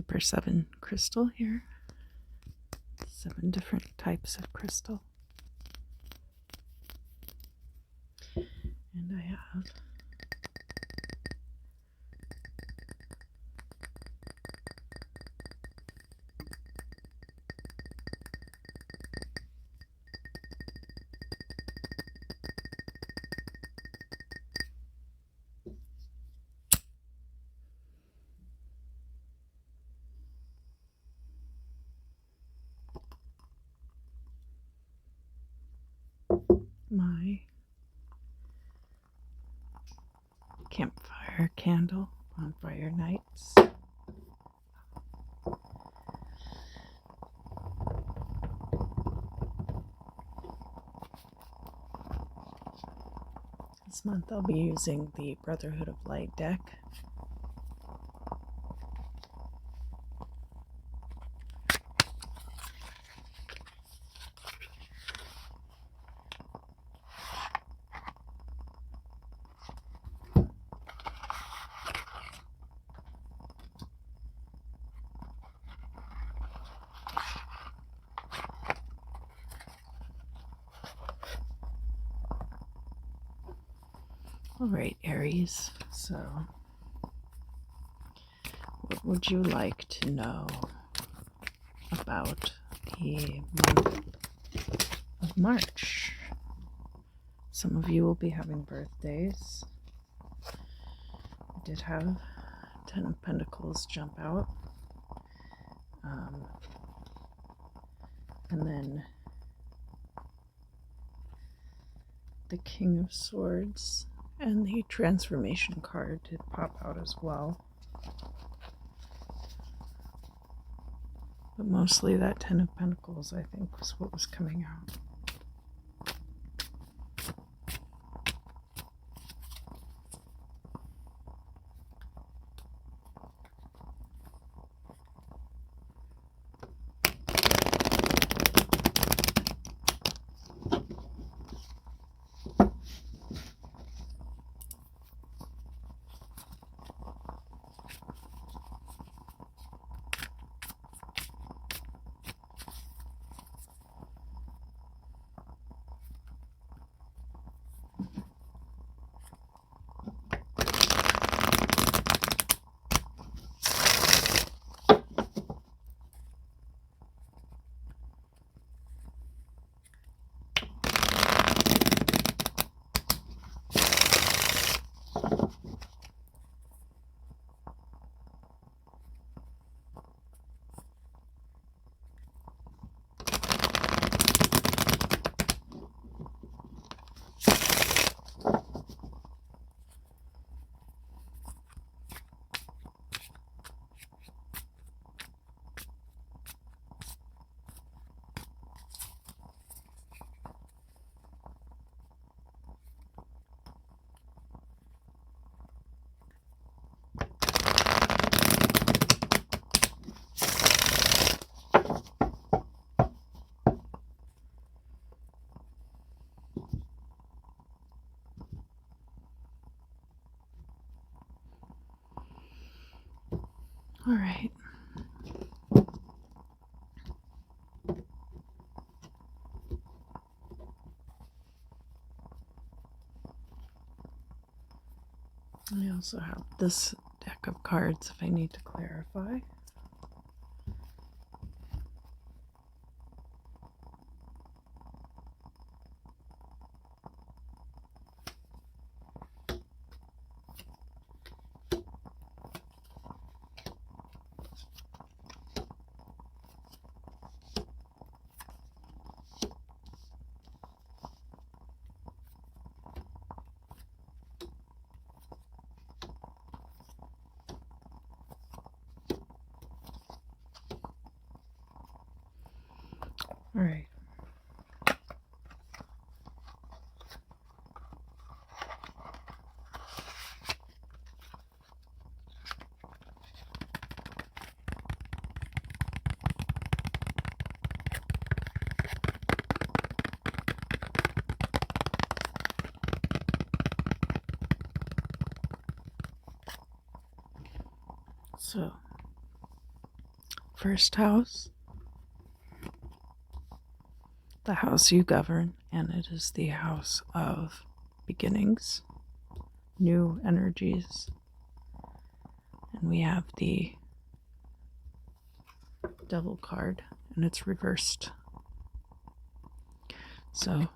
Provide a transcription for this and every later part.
Super 7 crystal here. 7 different types of crystal. And I have my campfire candle, bonfire nights. This month I'll be using the Brotherhood of Light deck. All right, Aries, so what would you like to know about the month of March? Some of you will be having birthdays. I did have 10 of Pentacles jump out. And then the King of Swords and the Transformation card did pop out as well. But mostly that 10 of Pentacles, I think, was what was coming out. All right. I also have this deck of cards if I need to clarify. All right. So, first house, the house you govern, and it is the house of beginnings, new energies. And we have the Devil card, and it's reversed. So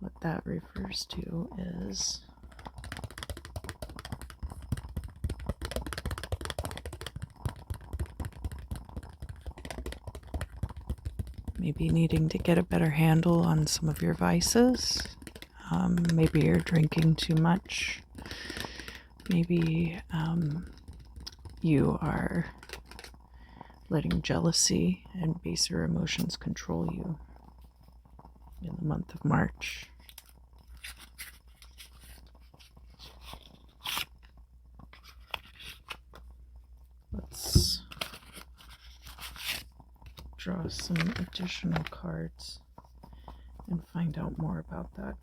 what that refers to is maybe needing to get a better handle on some of your vices. Maybe you're drinking too much. Maybe you are letting jealousy and baser emotions control you in the month of March. Let's draw some additional cards and find out more about that.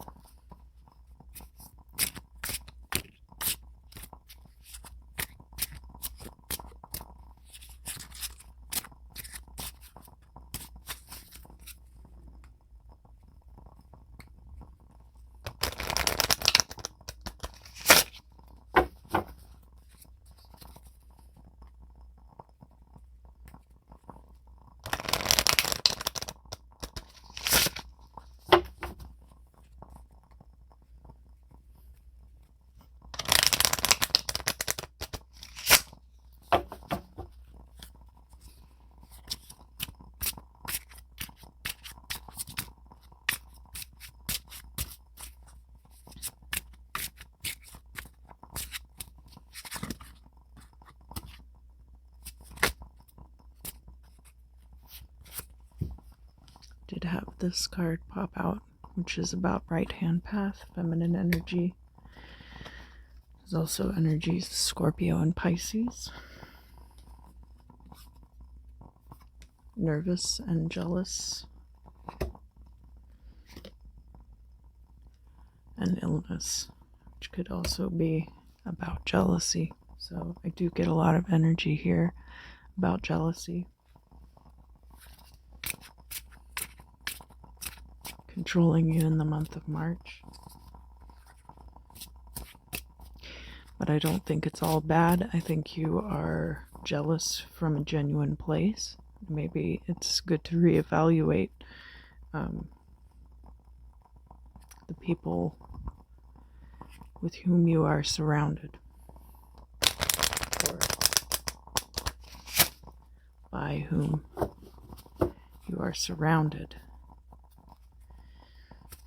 Did have this card pop out, which is about right hand path, feminine energy. There's also energies Scorpio and Pisces. Nervous and jealous. And illness, which could also be about jealousy. So I do get a lot of energy here about jealousy. Controlling you in the month of March. But I don't think it's all bad. I think you are jealous from a genuine place. Maybe it's good to reevaluate the people with whom you are surrounded, or by whom you are surrounded.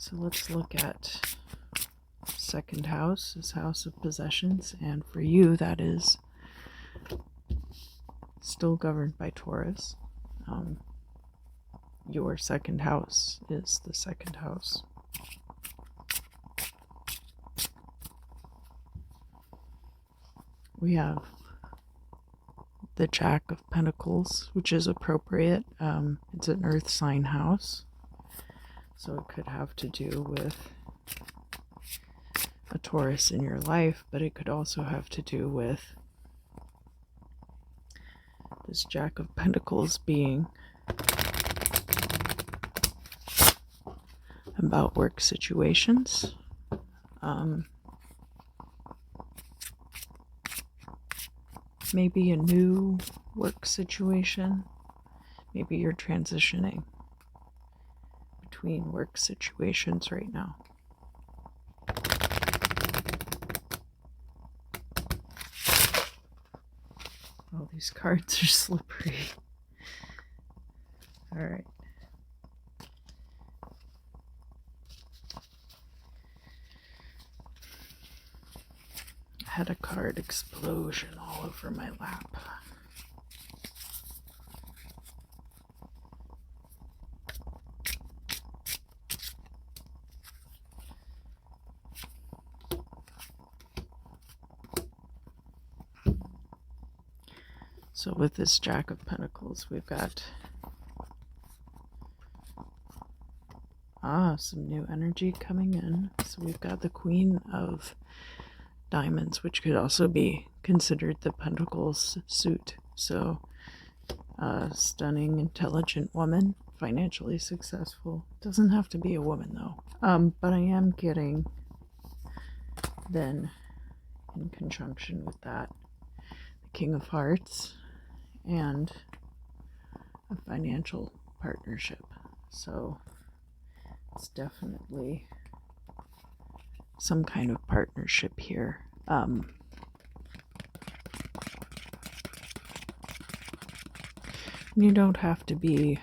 So let's look at second house, this house of possessions, and for you that is still governed by Taurus. Your second house is the second house. We have the Jack of Pentacles, which is appropriate. It's an earth sign house. So it could have to do with a Taurus in your life, but it could also have to do with this Jack of Pentacles being about work situations. Maybe a new work situation. Maybe you're transitioning between work situations right now. Oh, these cards are slippery. All right. I had a card explosion all over my lap. So with this Jack of Pentacles, we've got some new energy coming in. So we've got the Queen of Diamonds, which could also be considered the Pentacles suit. So A stunning, intelligent woman, financially successful. Doesn't have to be a woman though. But I am getting then in conjunction with that the King of Hearts and a financial partnership. So it's definitely some kind of partnership here. You don't have to be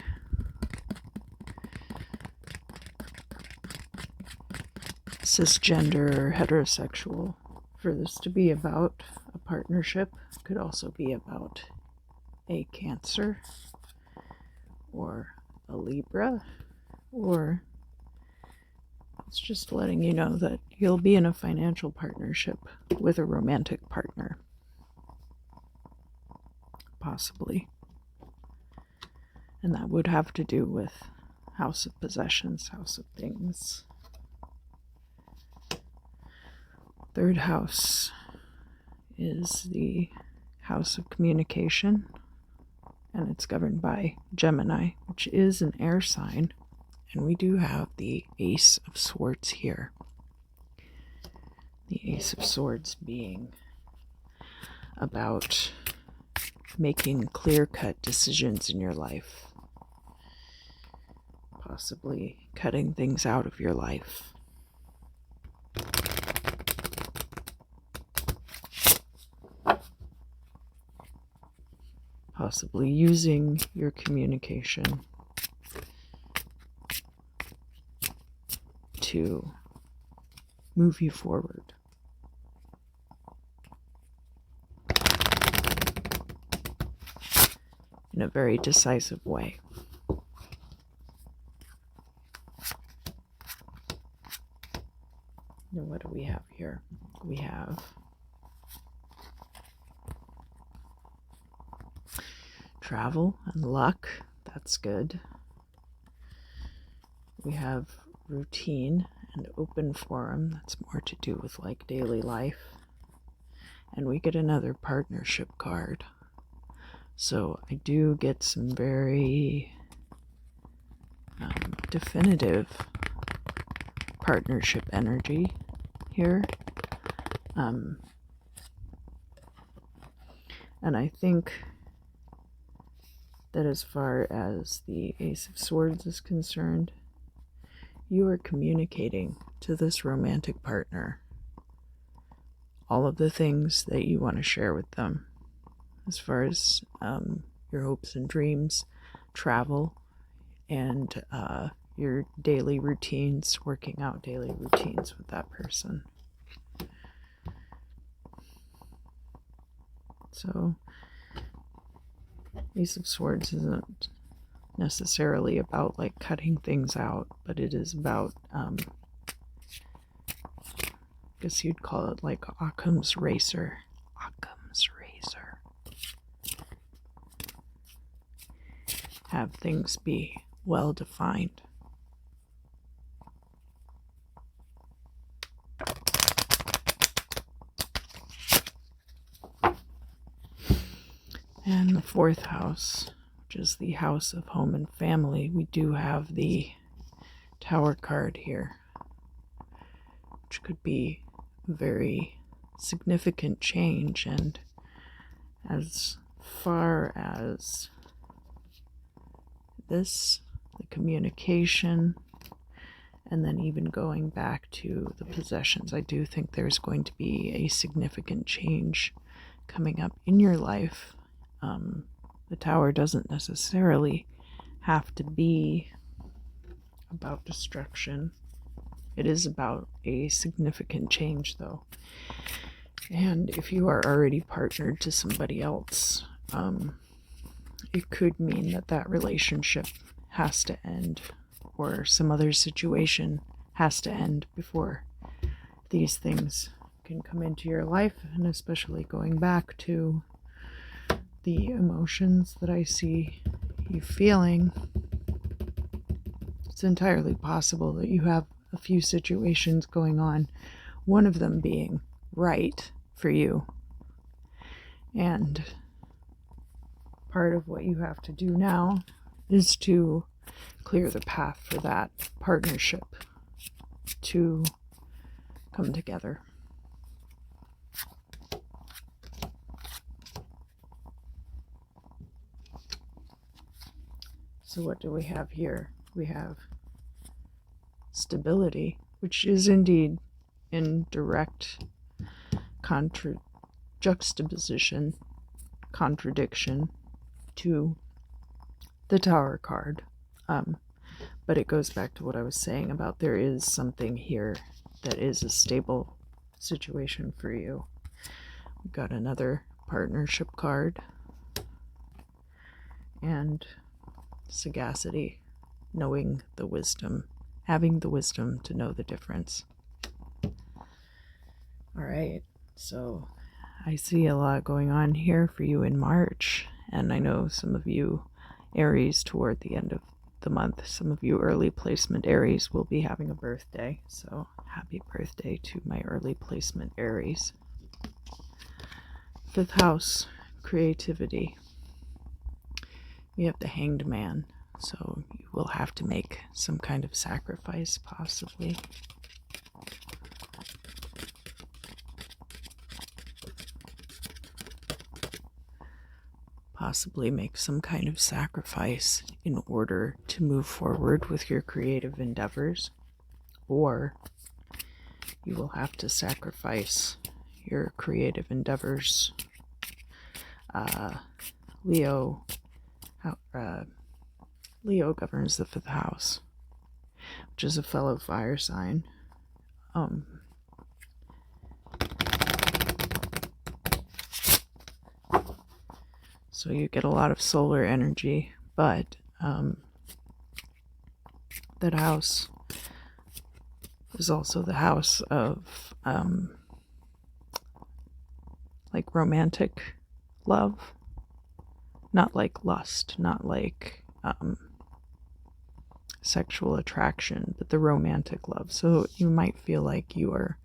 cisgender or heterosexual for this to be about a partnership. It could also be about a Cancer or a Libra, or it's just letting you know that you'll be in a financial partnership with a romantic partner, possibly. And that would have to do with house of possessions, house of things. Third house is the house of communication, and it's governed by Gemini, which is an air sign. And we do have the Ace of Swords here. The Ace of Swords being about making clear-cut decisions in your life. Possibly cutting things out of your life. Possibly using your communication to move you forward. In a very decisive way. Now, what do we have here? We have travel and luck. That's good. We have routine and open forum. That's more to do with like daily life. And we get another partnership card. So I do get some very definitive partnership energy here. And I think that as far as the Ace of Swords is concerned, you are communicating to this romantic partner all of the things that you want to share with them, as far as your hopes and dreams, travel, and your daily routines, working out daily routines with that person. So, Ace of Swords isn't necessarily about like cutting things out, but it is about, I guess you'd call it like Occam's razor. Occam's razor. Have things be well defined. And the fourth house, which is the house of home and family, we do have the Tower card here, which could be a very significant change. And as far as this, the communication, and then even going back to the possessions, I do think there's going to be a significant change coming up in your life. The Tower doesn't necessarily have to be about destruction. It is about a significant change, though. And if you are already partnered to somebody else, it could mean that that relationship has to end, or some other situation has to end before these things can come into your life. And especially going back to the emotions that I see you feeling, it's entirely possible that you have a few situations going on, one of them being right for you, and part of what you have to do now is to clear the path for that partnership to come together. So what do we have here? We have stability, which is indeed in direct juxtaposition, contradiction to the Tower card. But it goes back to what I was saying about there is something here that is a stable situation for you. We've got another partnership card and sagacity, knowing the wisdom, having the wisdom to know the difference. All right, so I see a lot going on here for you in March, and I know some of you Aries toward the end of the month, some of you early placement Aries will be having a birthday, so happy birthday to my early placement Aries. 5th house, creativity. We have the Hanged Man, so you will have to make some kind of sacrifice, possibly. Possibly make some kind of sacrifice in order to move forward with your creative endeavors, or you will have to sacrifice your creative endeavors. Leo governs the 5th house, which is a fellow fire sign. So you get a lot of solar energy, but that house is also the house of like romantic love, not like lust, not like sexual attraction, but the romantic love. So you might feel like you are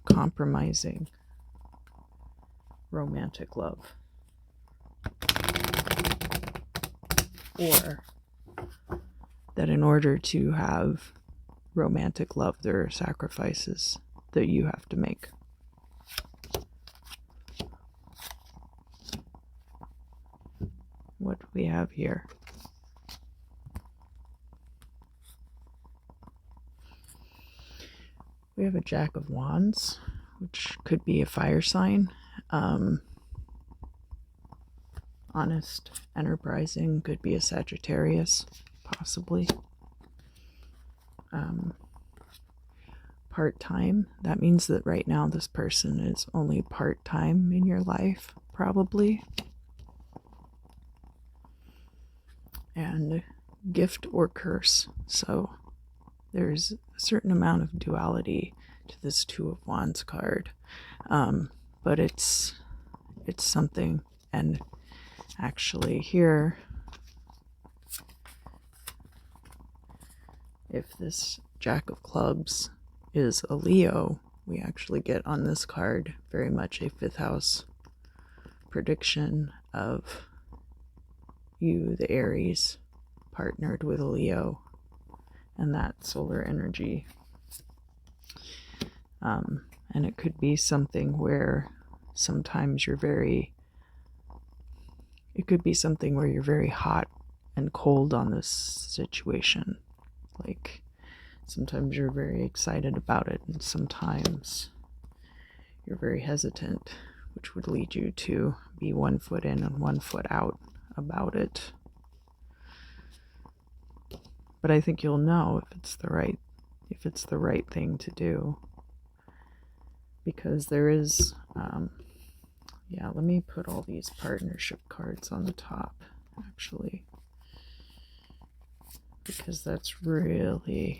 compromising romantic love, or that in order to have romantic love there are sacrifices that you have to make. What do we have here? We have a Jack of Wands, which could be a fire sign. Honest, enterprising, could be a Sagittarius, possibly. Part-time, that means that right now this person is only part-time in your life, probably. And gift or curse, so there's a certain amount of duality to this 2 of Wands card, but it's something. And actually here, if this Jack of Clubs is a Leo, we actually get on this card very much a 5th house prediction of you, the Aries, partnered with a Leo, and that solar energy. And it could be something where sometimes you're very hot and cold on this situation. Like sometimes you're very excited about it, and sometimes you're very hesitant, which would lead you to be 1 foot in and 1 foot out about it. But I think you'll know if it's the right thing to do, because there is let me put all these partnership cards on the top, actually, because that's really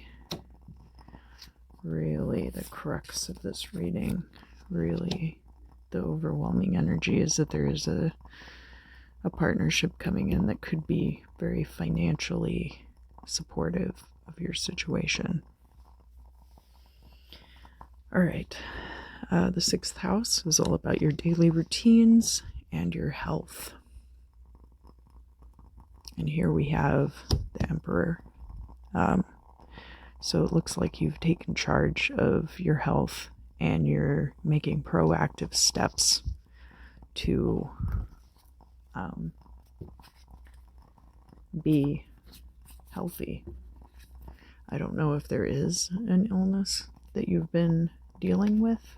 the crux of this reading. Really, the overwhelming energy is that there is a partnership coming in that could be very financially supportive of your situation. All right. The 6th house is all about your daily routines and your health. And here we have the Emperor. So it looks like you've taken charge of your health and you're making proactive steps to be healthy. I don't know if there is an illness that you've been dealing with,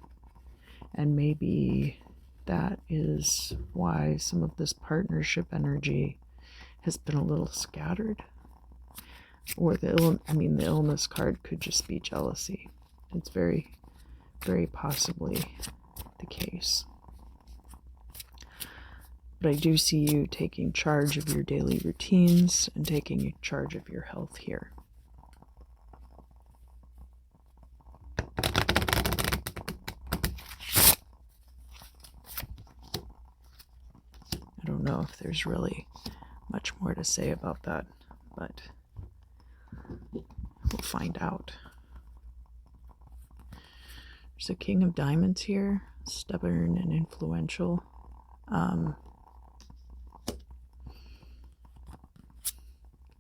and maybe that is why some of this partnership energy has been a little scattered. Or the illness card could just be jealousy. It's very, very possibly the case. But I do see you taking charge of your daily routines and taking charge of your health here. I don't know if there's really much more to say about that, but we'll find out. There's a King of Diamonds here, stubborn and influential.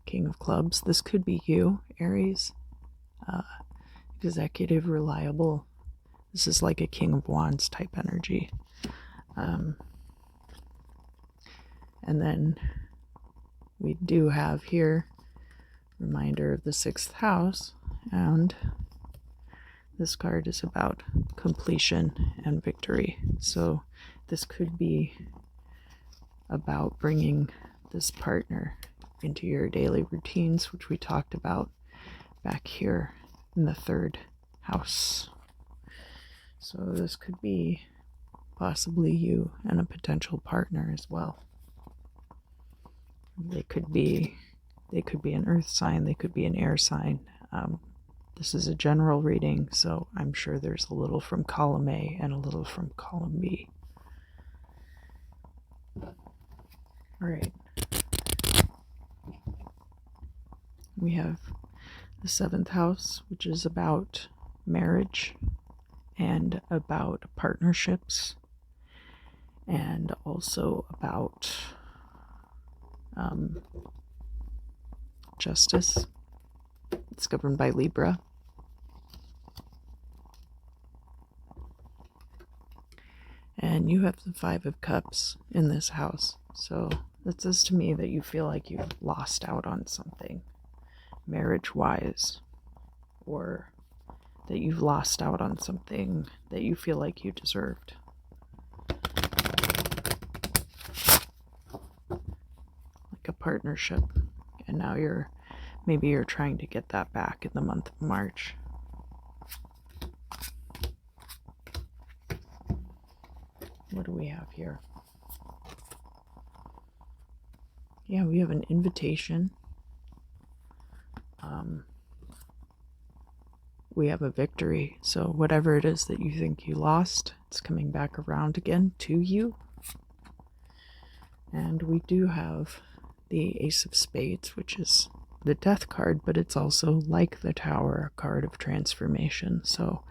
King of Clubs. This could be you, Aries. Executive, reliable. This is like a King of Wands type energy. And then we do have here reminder of the 6th house, and this card is about completion and victory. So this could be about bringing this partner into your daily routines, which we talked about back here in the 3rd house. So this could be possibly you and a potential partner as well. They could be an earth sign, they could be an air sign. This is a general reading, so I'm sure there's a little from column A and a little from column B. All right. We have the 7th house, which is about marriage and about partnerships and also about justice. It's governed by Libra. And you have the 5 of Cups in this house. So that says to me that you feel like you've lost out on something marriage-wise, or that you've lost out on something that you feel like you deserved. Like a partnership. And now maybe you're trying to get that back in the month of March. What do we have here? Yeah, we have an invitation. We have a victory. So whatever it is that you think you lost, it's coming back around again to you. And we do have the Ace of Spades, which is the Death card, but it's also, like the Tower, a card of transformation. So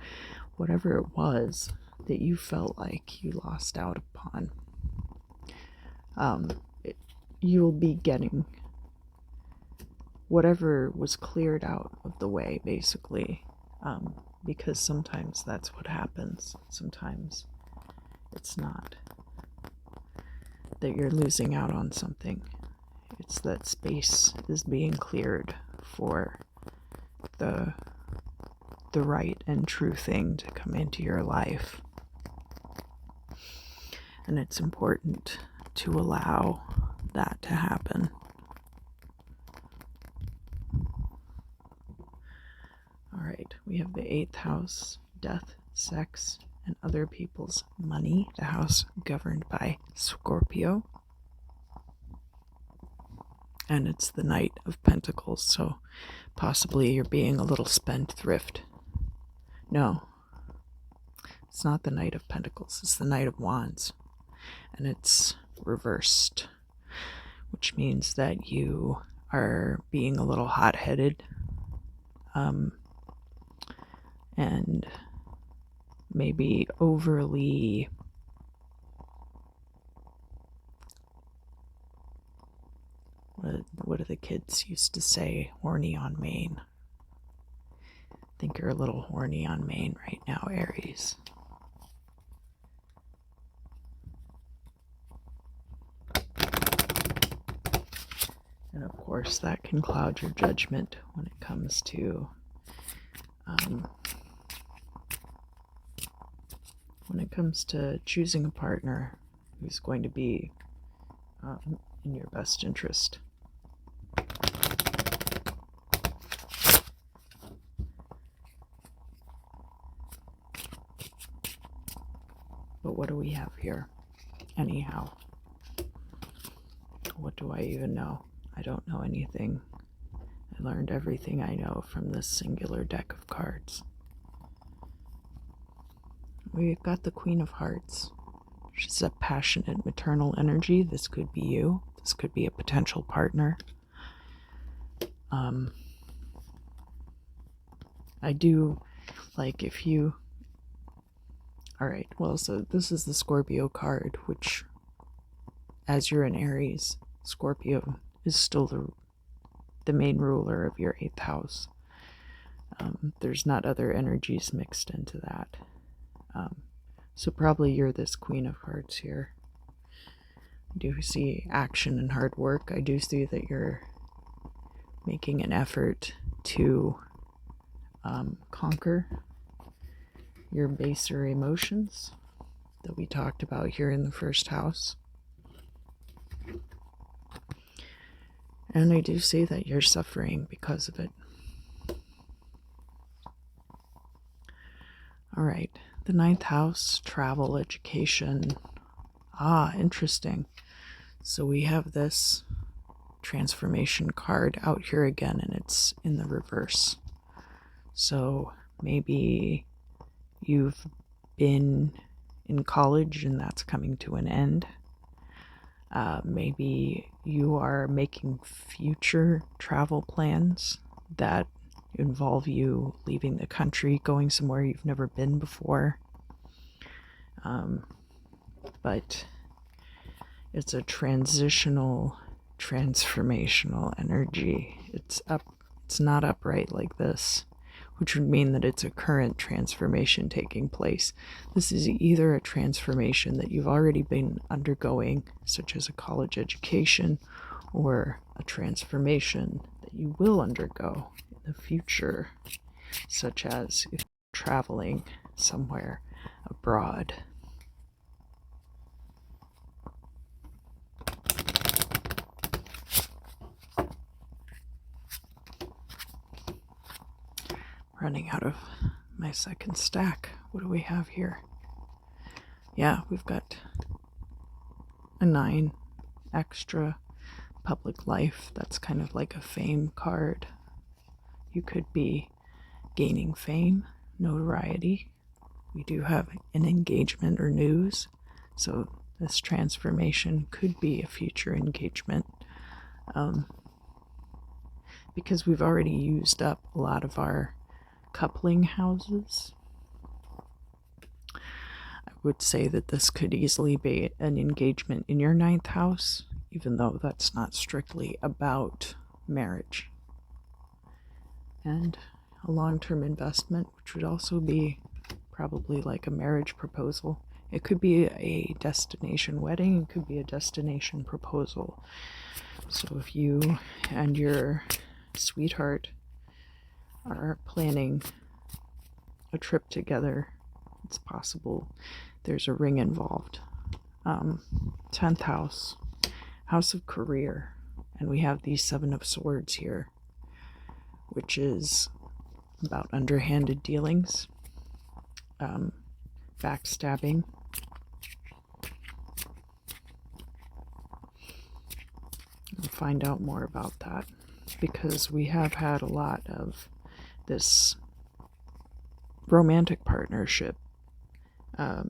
whatever it was that you felt like you lost out upon, you'll be getting whatever was cleared out of the way, basically, because sometimes that's what happens. Sometimes it's not that you're losing out on something. It's that space is being cleared for the right and true thing to come into your life. And it's important to allow that to happen. All right, we have the 8th house, death, sex, and other people's money, the house governed by Scorpio. And it's the Knight of Pentacles, so possibly you're being a little spendthrift. No, it's not the Knight of Pentacles, it's the Knight of Wands. And it's reversed, which means that you are being a little hot-headed, and maybe overly What do the kids used to say? Horny on Main. I think you're a little horny on Main right now, Aries. And of course, that can cloud your judgment when it comes to choosing a partner who's going to be in your best interest. But what do we have here? Anyhow, what do I even know? I don't know anything. I learned everything I know from this singular deck of cards. We've got the Queen of Hearts. She's a passionate maternal energy. This could be you. This could be a potential partner. I do like if you... Alright, well, so this is the Scorpio card, which, as you're an Aries, Scorpio is still the main ruler of your 8th house. There's not other energies mixed into that. So probably you're this Queen of Hearts here. I do see action and hard work. I do see that you're making an effort to conquer your baser emotions that we talked about here in the first house. And I do see that you're suffering because of it. All right, the 9th house, travel, education. Ah, interesting. So we have this transformation card out here again, and it's in the reverse. So maybe you've been in college and that's coming to an end. Maybe you are making future travel plans that involve you leaving the country, going somewhere you've never been before. But it's a transformational energy. It's not upright like this, which would mean that it's a current transformation taking place. This is either a transformation that you've already been undergoing, such as a college education, or a transformation that you will undergo in the future, such as if you're traveling somewhere abroad. Running out of my second stack. What do we have here? Yeah, we've got a 9 extra public life. That's kind of like a fame card. You could be gaining fame, notoriety. We do have an engagement or news. So this transformation could be a future engagement. Because we've already used up a lot of our coupling houses, I would say that this could easily be an engagement in your 9th house, even though that's not strictly about marriage. And a long-term investment, which would also be probably like a marriage proposal. It could be a destination wedding, it could be a destination proposal. So if you and your sweetheart are planning a trip together, it's possible there's a ring involved. 10th house, house of career, and we have the 7 of Swords here, which is about underhanded dealings, backstabbing. We'll find out more about that, because we have had a lot of this romantic partnership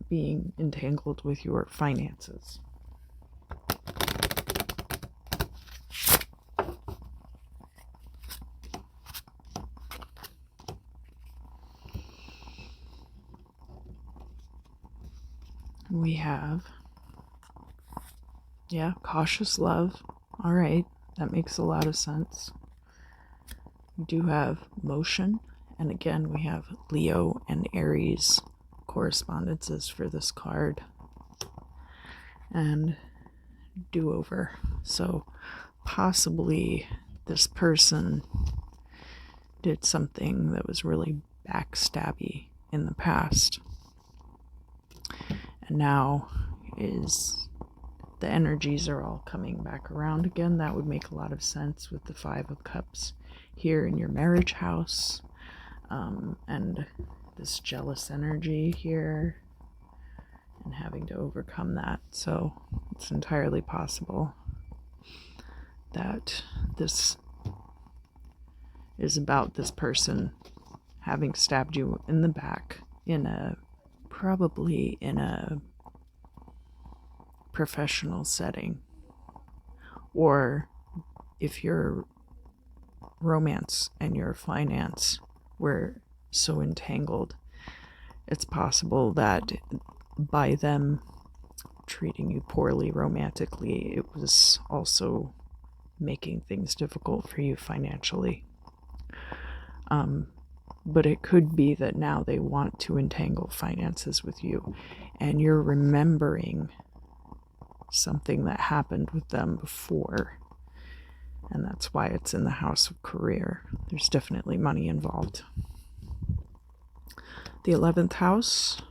being entangled with your finances. We have, cautious love. All right, that makes a lot of sense. We do have motion, and again, we have Leo and Aries correspondences for this card. And do-over. So possibly this person did something that was really backstabby in the past. And now the energies are all coming back around again. That would make a lot of sense with the Five of Cups here in your marriage house. And this jealous energy here and having to overcome that. So it's entirely possible that this is about this person having stabbed you in the back probably in a professional setting, or if your romance and your finance were so entangled, it's possible that by them treating you poorly romantically, it was also making things difficult for you financially. But it could be that now they want to entangle finances with you, and you're remembering something that happened with them before, and that's why it's in the house of career. There's definitely money involved. The 11th house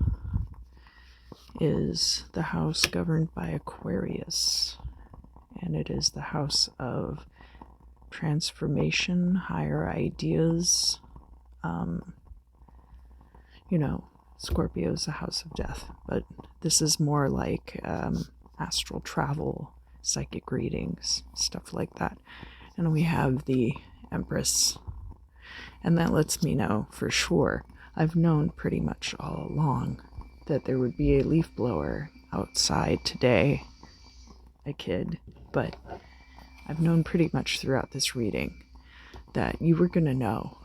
is the house governed by Aquarius, and it is the house of transformation, higher ideas. Scorpio is a house of death, but this is more like astral travel, psychic readings, stuff like that. And we have the Empress, and that lets me know for sure. I've known pretty much all along that there would be a leaf blower outside today, a kid, but I've known pretty much throughout this reading that you were going to know.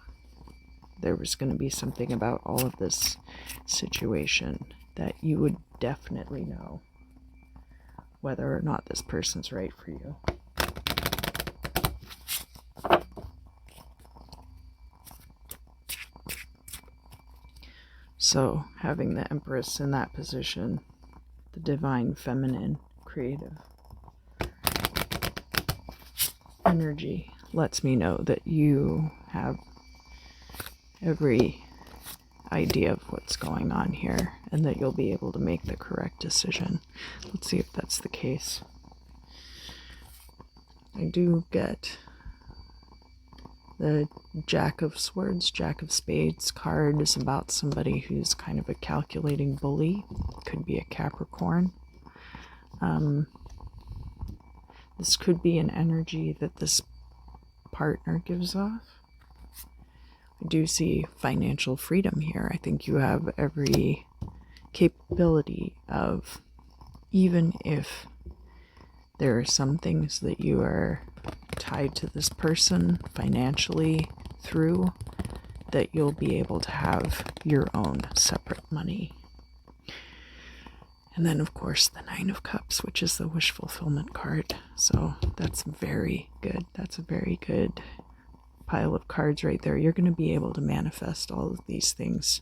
There was going to be something about all of this situation that you would definitely know whether or not this person's right for you. So, having the Empress in that position, the divine feminine, creative energy, lets me know that you have every idea of what's going on here and that you'll be able to make the correct decision. Let's see if that's the case. I do get the Jack of Swords, Jack of Spades card is about somebody who's kind of a calculating bully. Could be a Capricorn. This could be an energy that this partner gives off. I do see financial freedom here. I think you have every capability of, even if there are some things that you are tied to this person financially through, that you'll be able to have your own separate money. And then, of course, the Nine of Cups, which is the wish fulfillment card. So that's very good. That's a very good pile of cards right there. You're going to be able to manifest all of these things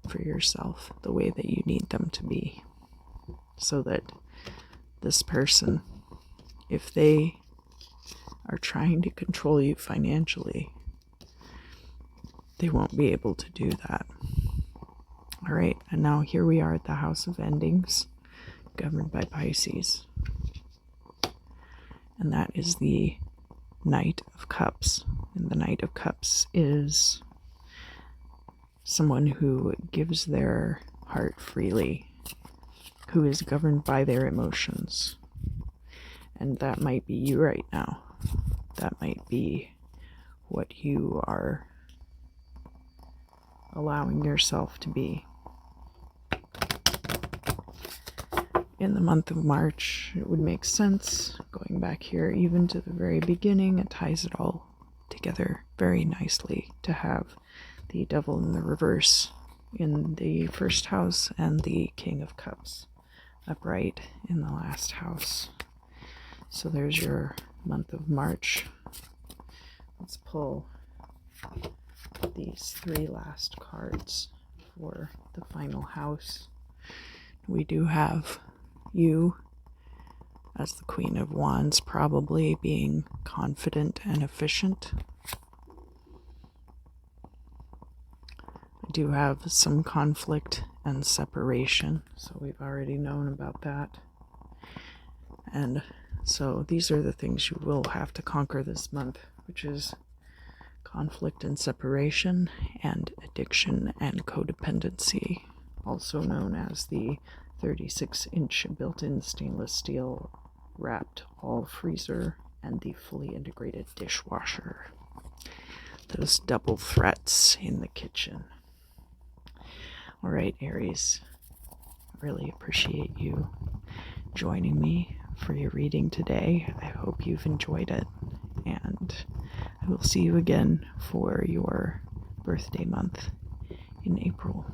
for yourself the way that you need them to be, so that this person, if they are trying to control you financially, they won't be able to do that. All right, and now here we are at the House of Endings, governed by Pisces. And that is the Knight of Cups. And the Knight of Cups is someone who gives their heart freely, who is governed by their emotions. And that might be you right now. That might be what you are allowing yourself to be. In the month of March, it would make sense, going back here even to the very beginning, it ties it all together very nicely to have the Devil in the reverse in the first house and the King of Cups upright in the last house. So there's your month of March. Let's pull these 3 last cards for the final house. We do have you as the Queen of Wands, probably being confident and efficient. I do have some conflict and separation, so we've already known about that. And so these are the things you will have to conquer this month, which is conflict and separation, and addiction and codependency, also known as the 36-inch built-in stainless steel wrapped all freezer and the fully integrated dishwasher. Those double threats in the kitchen. All right, Aries, really appreciate you joining me for your reading today. I hope you've enjoyed it, and I will see you again for your birthday month in April.